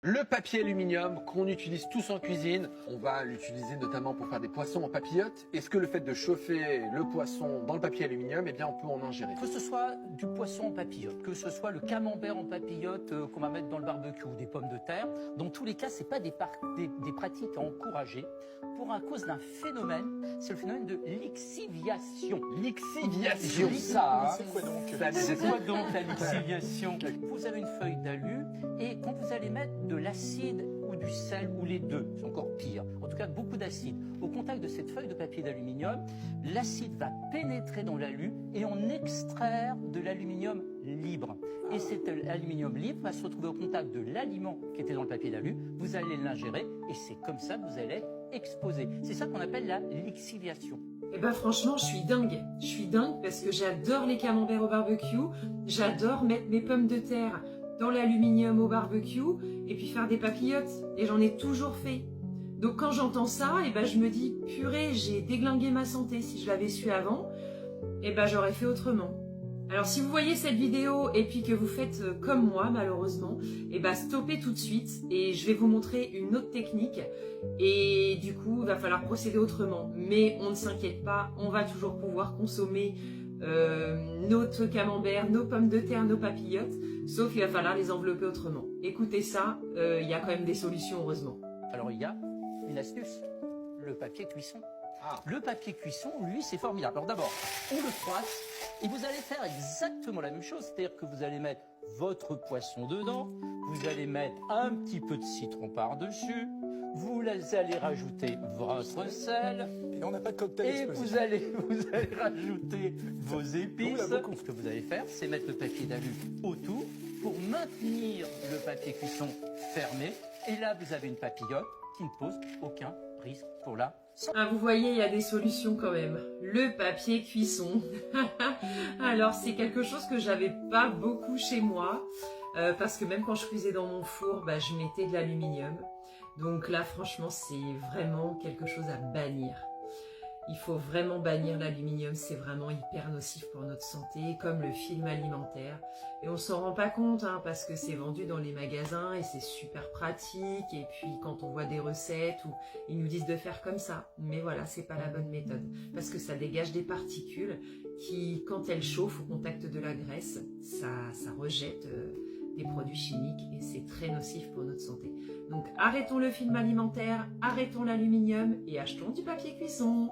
Le papier aluminium qu'on utilise tous en cuisine, on va l'utiliser notamment pour faire des poissons en papillote. Est-ce que le fait de chauffer le poisson dans le papier aluminium, eh bien on peut en ingérer? Que ce soit du poisson en papillote, que ce soit le camembert en papillote qu'on va mettre dans le barbecue ou des pommes de terre, dans tous les cas, ce n'est pas des pratiques à encourager pour à cause d'un phénomène, c'est le phénomène de lixiviation. Lixiviation, Joli ça, hein. C'est quoi donc? C'est quoi donc la lixiviation? Vous avez une feuille d'alu et quand vous allez mettre de l'acide ou du sel ou les deux, c'est encore pire, en tout cas beaucoup d'acide, au contact de cette feuille de papier d'aluminium, l'acide va pénétrer dans l'alu et en extraire de l'aluminium libre. Et cet aluminium libre va se retrouver au contact de l'aliment qui était dans le papier d'alu, vous allez l'ingérer et c'est comme ça que vous allez exposer. C'est ça qu'on appelle la lixiviation. Eh ben franchement, je suis dingue. Je suis dingue parce que j'adore les camemberts au barbecue. J'adore mettre mes pommes de terre dans l'aluminium au barbecue et puis faire des papillotes. Et j'en ai toujours fait. Donc quand j'entends ça, eh ben je me dis, purée, j'ai déglingué ma santé. Si je l'avais su avant, eh ben j'aurais fait autrement. Alors si vous voyez cette vidéo et puis que vous faites comme moi malheureusement, eh ben stoppez tout de suite et je vais vous montrer une autre technique et du coup il va falloir procéder autrement. Mais on ne s'inquiète pas, on va toujours pouvoir consommer notre camembert, nos pommes de terre, nos papillotes, sauf il va falloir les envelopper autrement. Écoutez ça, il y a quand même des solutions heureusement. Alors il y a une astuce, le papier cuisson. Ah. Le papier cuisson, lui, c'est formidable. Alors d'abord, on le froisse et vous allez faire exactement la même chose. C'est-à-dire que vous allez mettre votre poisson dedans, vous allez mettre un petit peu de citron par-dessus, vous allez rajouter votre sel. Et on n'a pas de cocktail Et explosif. vous allez rajouter vos épices. Oula, beaucoup. Ce que vous allez faire, c'est mettre le papier d'alu autour pour maintenir le papier cuisson fermé. Et là, vous avez une papillote qui ne pose aucun risque pour la santé. Ah, vous voyez, il y a des solutions quand même. Le papier cuisson. Alors, c'est quelque chose que j'avais pas beaucoup chez moi. Parce que même quand je cuisais dans mon four, bah, je mettais de l'aluminium. Donc là, franchement, c'est vraiment quelque chose à bannir. Il faut vraiment bannir l'aluminium, c'est vraiment hyper nocif pour notre santé, comme le film alimentaire. Et on s'en rend pas compte, hein, parce que c'est vendu dans les magasins et c'est super pratique. Et puis quand on voit des recettes, où ils nous disent de faire comme ça. Mais voilà, c'est pas la bonne méthode. Parce que ça dégage des particules qui, quand elles chauffent au contact de la graisse, ça rejette des produits chimiques et c'est très nocif pour notre santé. Donc arrêtons le film alimentaire, arrêtons l'aluminium et achetons du papier cuisson.